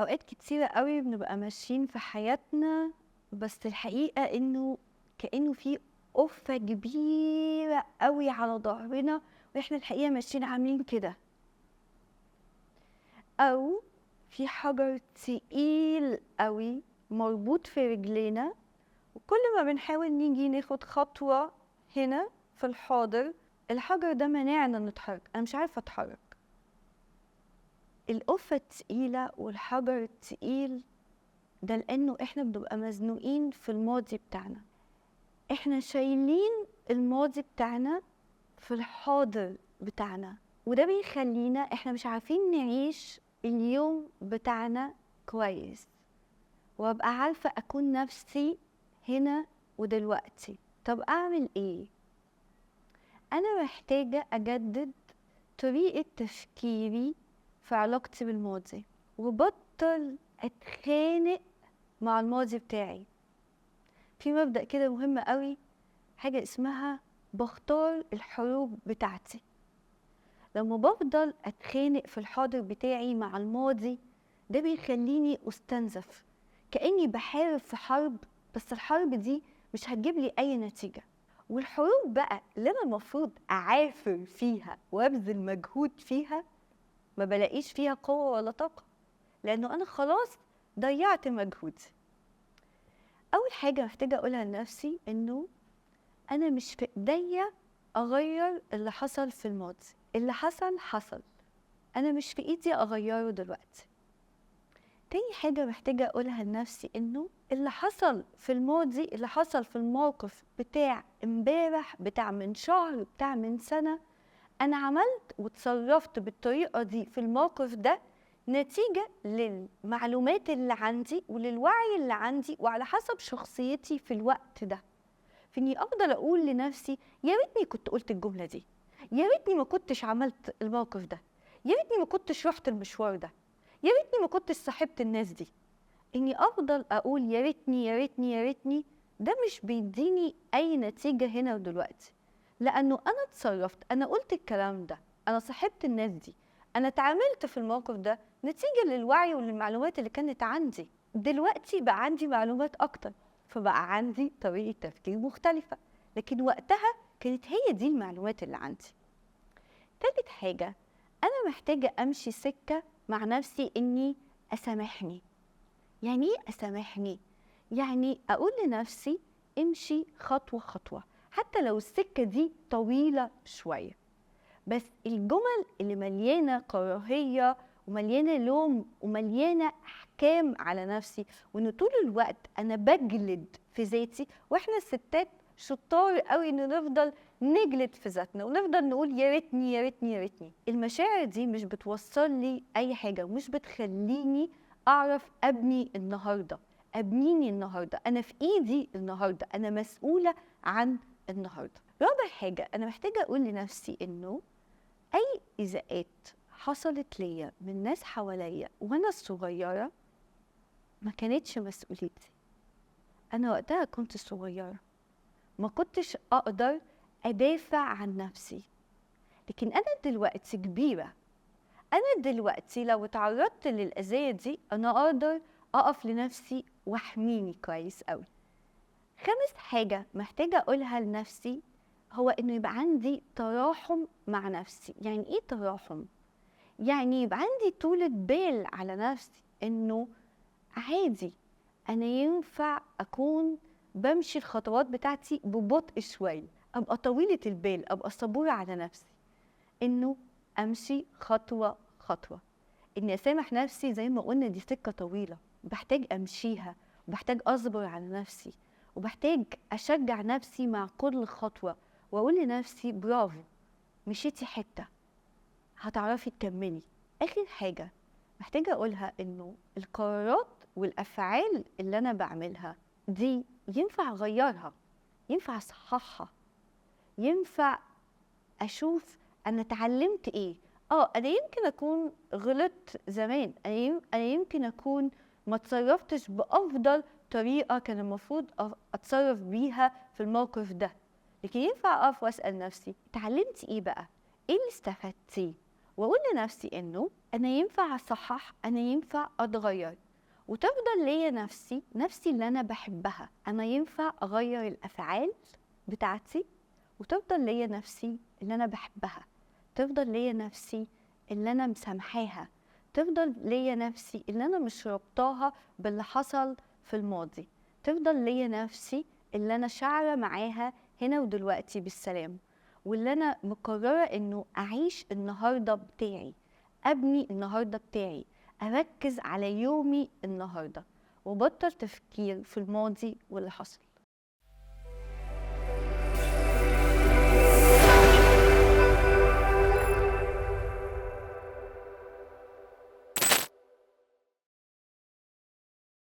أوقات كتيرة قوي بنبقى ماشيين في حياتنا، بس الحقيقة إنه كأنه في قفة كبيرة قوي على ظهرنا، وإحنا الحقيقة ماشيين عاملين كده، أو في حجر تقيل قوي مربوط في رجلينا، وكل ما بنحاول نيجي ناخد خطوة هنا في الحاضر الحجر ده مانعنا نتحرك. أنا مش عارفة أتحرك. القفة التقيلة والحجر التقيل ده لأنه إحنا بنبقى مزنوقين في الماضي بتاعنا، إحنا شايلين الماضي بتاعنا في الحاضر بتاعنا، وده بيخلينا إحنا مش عارفين نعيش اليوم بتاعنا كويس، وأبقى عارفة أكون نفسي هنا ودلوقتي. طب أعمل إيه؟ أنا محتاجة أجدد طريقة تفكيري في علاقتي بالماضي، وبطل أتخانق مع الماضي بتاعي. في مبدأ كده مهم قوي، حاجة اسمها بختار الحروب بتاعتي. لما بفضل أتخانق في الحاضر بتاعي مع الماضي ده بيخليني أستنزف، كأني بحارب في حرب، بس الحرب دي مش هتجيب لي أي نتيجة. والحروب بقى اللي أنا المفروض أعافر فيها وأبذل مجهود فيها ما بلاقيش فيها قوة ولا طاقة، لأنه أنا خلاص ضيعت مجهودي. أول حاجة محتاجة أقولها لنفسي إنه أنا مش في إيديا أغير اللي حصل في الماضي، اللي حصل حصل، أنا مش في إيدي أغيره دلوقتي. تاني حاجة محتاجة أقولها لنفسي إنه اللي حصل في الماضي، اللي حصل في الموقف بتاع امبارح، بتاع من شهر، بتاع من سنة، أنا عملت وتصرفت بالطريقة دي في الموقف ده نتيجة للمعلومات اللي عندي وللوعي اللي عندي، وعلى حسب شخصيتي في الوقت ده. فإني أفضل أقول لنفسي يا ريتني كنت قلت الجملة دي، يا ريتني ما كنتش عملت الموقف ده، يا ريتني ما كنتش رحت المشوار ده، يا ريتني ما كنتش صاحبت الناس دي. إني أفضل أقول يا ريتني يا ريتني يا ريتني، ده مش بيديني أي نتيجة هنا ودلوقتي، لأنه أنا اتصرفت، أنا قلت الكلام ده، أنا صاحبت الناس دي، أنا اتعاملت في الموقف ده نتيجة للوعي وللمعلومات اللي كانت عندي. دلوقتي بقى عندي معلومات أكتر، فبقى عندي طريقة تفكير مختلفة، لكن وقتها كانت هي دي المعلومات اللي عندي. تالت حاجة، أنا محتاجة أمشي سكة مع نفسي إني أسامحني. يعني إيه أسامحني؟ يعني أقول لنفسي امشي خطوة خطوة، حتى لو السكة دي طويلة شوية، بس الجمل اللي مليانة كراهية ومليانة لوم ومليانة أحكام على نفسي، وإن طول الوقت أنا بجلد في ذاتي، وإحنا الستات شطار قوي إن نفضل نجلد في ذاتنا ونفضل نقول يا ريتني يا ريتني يا ريتني. المشاعر دي مش بتوصل لي أي حاجة، ومش بتخليني أعرف أبني النهاردة، أبنيني النهاردة، أنا في إيدي النهاردة، أنا مسؤولة عن النهاردة. رابع حاجة أنا محتاجة أقول لنفسي إنه أي إيذاءات حصلت ليا من ناس حواليا وأنا صغيرة ما كانتش مسؤوليتي. أنا وقتها كنت صغيرة، ما كنتش أقدر أدافع عن نفسي، لكن أنا دلوقتي كبيرة، أنا دلوقتي لو اتعرضت للأذية دي أنا أقدر أقف لنفسي وأحميني كويس أوي. خامس حاجة محتاجة أقولها لنفسي هو إنه يبقى عندي تراحم مع نفسي. يعني إيه تراحم؟ يعني يبقى عندي طولة بال على نفسي، إنه عادي أنا ينفع أكون بمشي الخطوات بتاعتي ببطء شوية، أبقى طويلة البال، أبقى صبورة على نفسي، إنه أمشي خطوة خطوة، إني أسامح نفسي. زي ما قلنا دي سكة طويلة، بحتاج أمشيها، وبحتاج أصبر على نفسي، وبحتاج أشجع نفسي مع كل خطوة، وأقول لنفسي برافو، مشيتي حتة، هتعرفي تكملي. آخر حاجة محتاجة أقولها إنه القرارات والأفعال اللي أنا بعملها دي ينفع أغيرها، ينفع أصححها، ينفع أشوف أنا اتعلمت إيه. أنا يمكن أكون غلطت زمان، أنا يمكن أكون ما اتصرفتش بأفضل طريقة كان المفروض أتصرف بيها في الموقف ده، لكن ينفع أقف وأسأل نفسي اتعلمت إيه بقى؟ إيه اللي استفدتيه؟ وأقول لنفسي إنه انا ينفع اصحح، انا ينفع اتغير، وتفضل ليا نفسي اللي انا بحبها. انا ينفع اغير الافعال بتاعتي، وتفضل ليا نفسي اللي انا بحبها، تفضل ليا نفسي اللي انا مسامحاها، تفضل ليا نفسي اللي انا مش ربطاها باللي حصل في الماضي، تفضل ليا نفسي اللي انا شاعره معاها هنا ودلوقتي بالسلام، واللي انا مقرره انه اعيش النهارده بتاعي، ابني النهارده بتاعي، اركز على يومي النهارده، وبطل تفكير في الماضي واللي حصل.